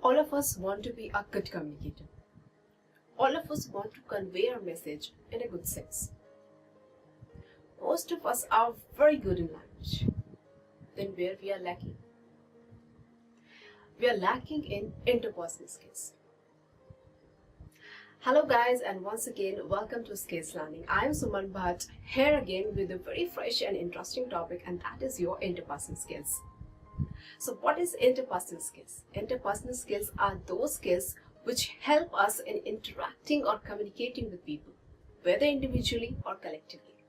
All of us want to be a good communicator. All of us want to convey our message in a good sense. Most of us are very good in language. Then where we are lacking? We are lacking in interpersonal skills. Hello guys, and once again welcome to Skills Learning. I am Suman Bhatt here again with a very fresh and interesting topic, and that is your interpersonal skills. So what is interpersonal skills? Interpersonal skills are those skills which help us in interacting or communicating with people, whether individually or collectively.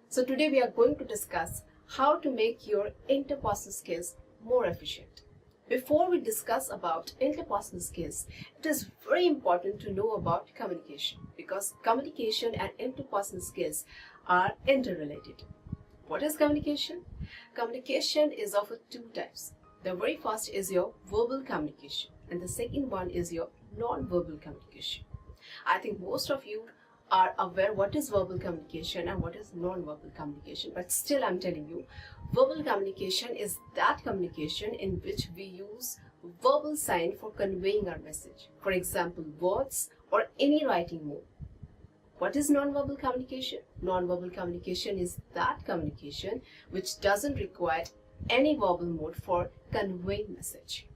So today we are going to discuss how to make your interpersonal skills more efficient. Before we discuss about interpersonal skills, it is very important to know about communication, because communication and interpersonal skills are interrelated. What is communication? Communication is of two types. The very first is your verbal communication, and the second one is your non-verbal communication. I think most of you are aware what is verbal communication and what is non-verbal communication, but still I'm telling you, verbal communication is that communication in which we use verbal sign for conveying our message. For example, words or any writing mode. What is non-verbal communication? Non-verbal communication is that communication which doesn't require any verbal mode for conveying message.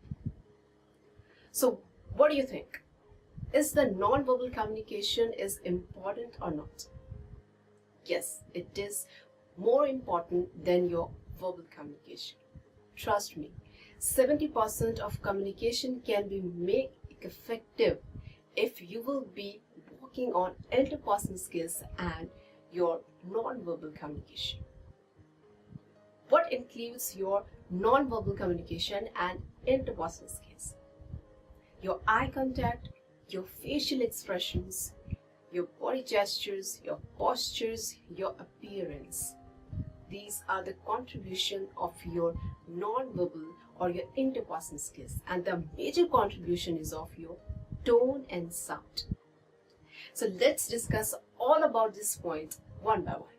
So what do you think? Is the non-verbal communication is important or not? Yes, it is more important than your verbal communication. Trust me, 70% of communication can be made effective if you will be working on interpersonal skills and your non-verbal communication. What includes your non-verbal communication and interpersonal skills? Your eye contact, your facial expressions, your body gestures, your postures, your appearance. These are the contribution of your non-verbal or your interpersonal skills, and the major contribution is of your tone and sound. So let's discuss all about this point one by one.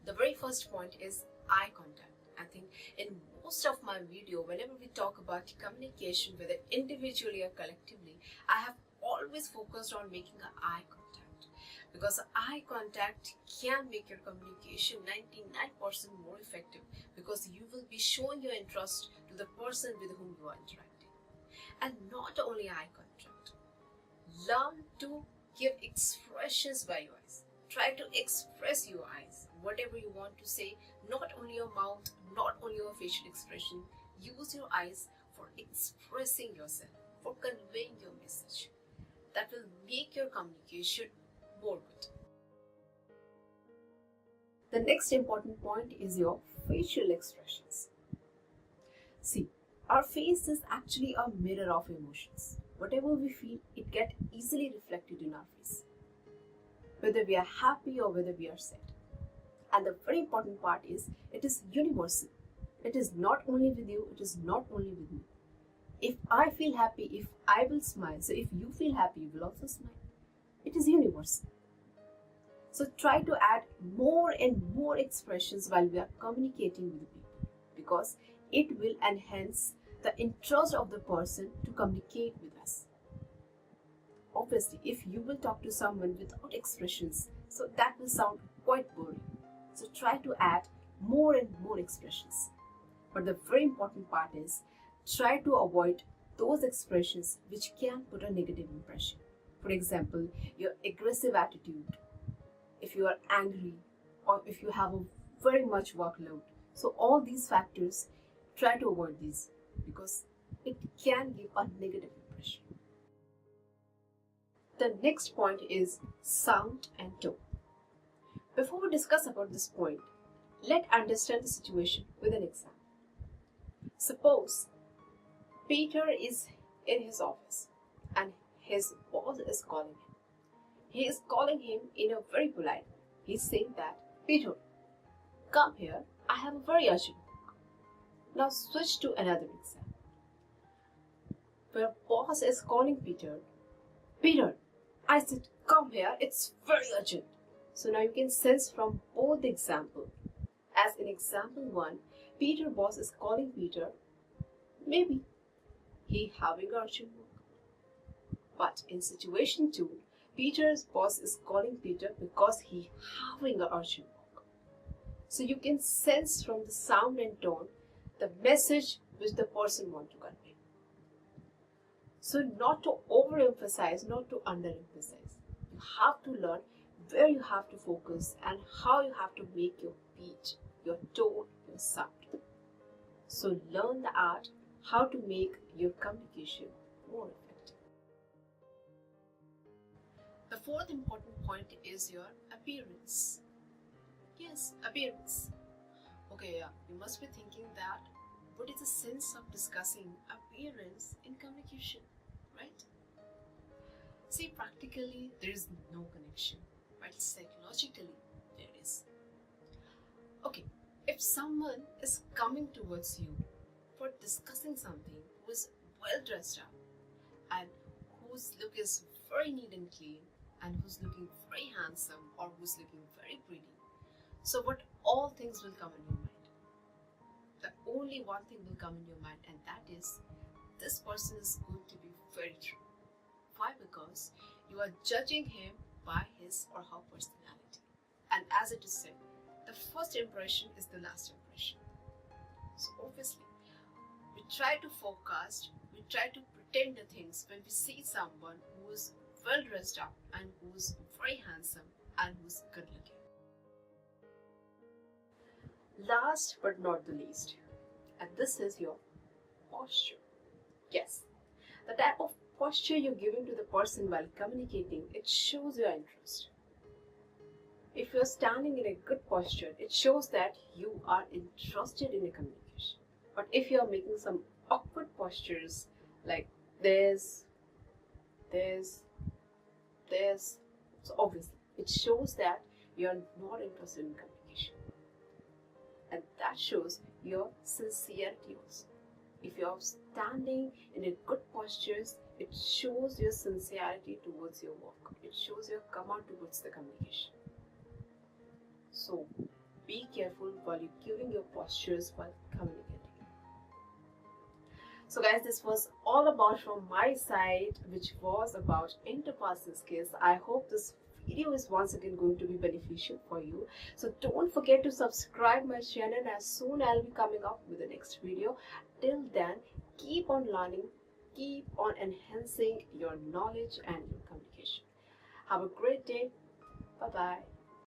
The very first point is eye contact. I think in most of my video, whenever we talk about communication, whether individually or collectively, I have always focused on making an eye contact, because eye contact can make your communication 99% more effective, because you will be showing your interest to the person with whom you are interacting. And not only eye contact, learn to give expressions by your eyes. Try to express your eyes, whatever you want to say, not only your mouth, not only your facial expression. Use your eyes for expressing yourself, for conveying your message. That will make your communication more good. The next important point is your facial expressions. See, our face is actually a mirror of emotions. Whatever we feel, it gets easily reflected in our face, whether we are happy or whether we are sad. And the very important part is, it is universal. It is not only with you, it is not only with me. If I feel happy, if I will smile, so if you feel happy, you will also smile. It is universal. So try to add more and more expressions while we are communicating with people, because it will enhance the interest of the person to communicate with us. Obviously, if you will talk to someone without expressions, so that will sound quite boring. So try to add more and more expressions. But the very important part is, try to avoid those expressions which can put a negative impression. For example, your aggressive attitude, if you are angry, or if you have a very much workload. So all these factors, try to avoid these, because it can give a negative impression. The next point is sound and tone. Before we discuss about this point, let's understand the situation with an example. Suppose Peter is in his office and his boss is calling him. He is calling him in a very polite way. He's saying that, Peter, come here, I have a very urgent work. Now switch to another example, where boss is calling Peter, Peter, I said, come here, it's very urgent. So now you can sense from both the example. As in example 1, Peter boss is calling Peter Maybe he having urgent work. But in situation 2, Peter's boss is calling Peter because he having a urgent work. So you can sense from the sound and tone the message which the person want to convey. So not to overemphasize, not to underemphasize. You have to learn where you have to focus and how you have to make your beat, your tone, your sound. So learn the art how to make your communication more effective. The fourth important point is your appearance. Yes, appearance. Okay, yeah, you must be thinking that what is the sense of discussing appearance in communication, right? See, practically there is no connection, but psychologically there is. Okay, if someone is coming towards you for discussing something who is well dressed up and whose look is very neat and clean and who's looking very handsome or who's looking very pretty, so what all things will come in your mind? The only one thing will come in your mind, and that is this person is going to be very true. Why? Because you are judging him by his or her personality. And as it is said, the first impression is the last impression. So obviously, we try to forecast, we try to pretend the things when we see someone who is well dressed up and who is very handsome and who is good looking. Last but not the least, and this is your posture. Yes, the type of posture you're giving to the person while communicating, it shows your interest. If you're standing in a good posture, it shows that you are interested in a communication. But if you're making some awkward postures like this, so obviously it shows that you're not interested in communication. And that shows your sincerity also. If you're standing in a good postures, it shows your sincerity towards your work. It shows your command towards the communication. So be careful while you're giving your postures while communicating. So guys, this was all about from my side, which was about interpersonal skills. I hope this video is once again going to be beneficial for you. So don't forget to subscribe my channel, as soon I'll be coming up with the next video. Till then, keep on learning, keep on enhancing your knowledge and your communication. Have a great day. Bye bye.